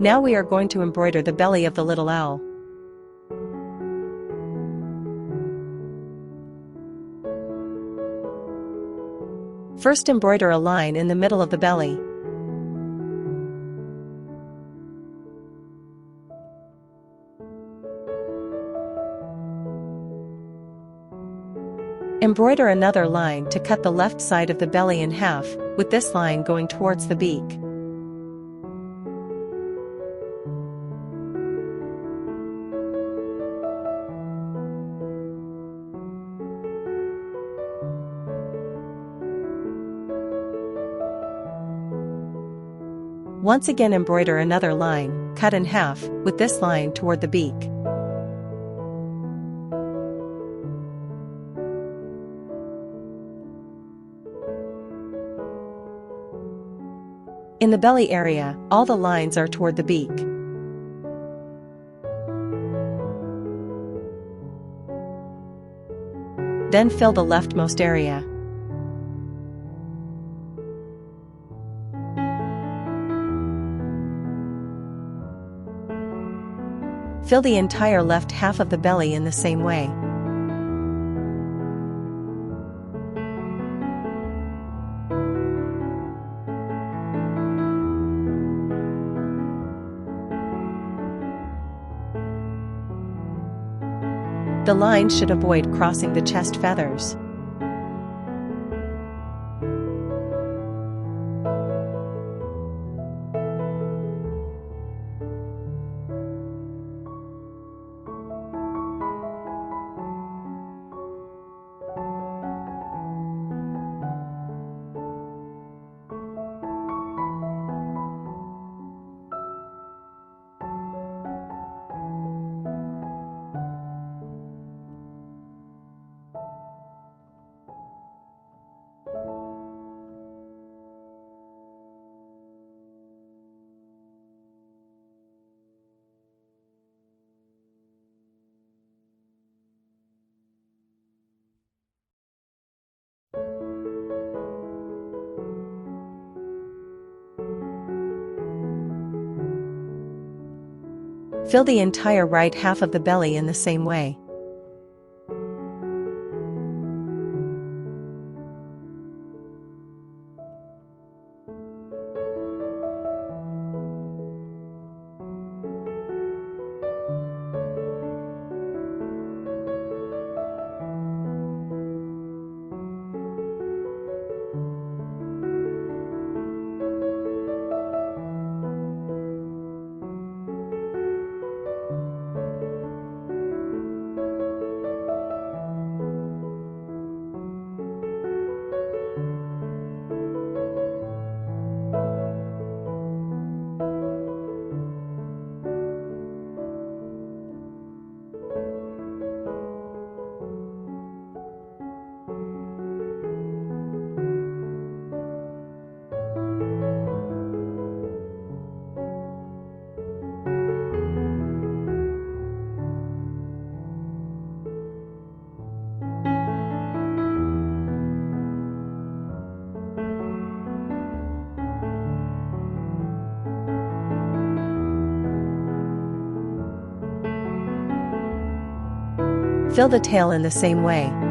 Now we are going to embroider the belly of the little owl. First, embroider a line in the middle of the belly. Embroider another line to cut the left side of the belly in half, with this line going towards the beak. Once again, embroider another line, cut in half, with this line toward the beak. In the belly area, all the lines are toward the beak. Then fill the leftmost area. Fill the entire left half of the belly in the same way. The line should avoid crossing the chest feathers. Fill the entire right half of the belly in the same way. Fill the tail in the same way.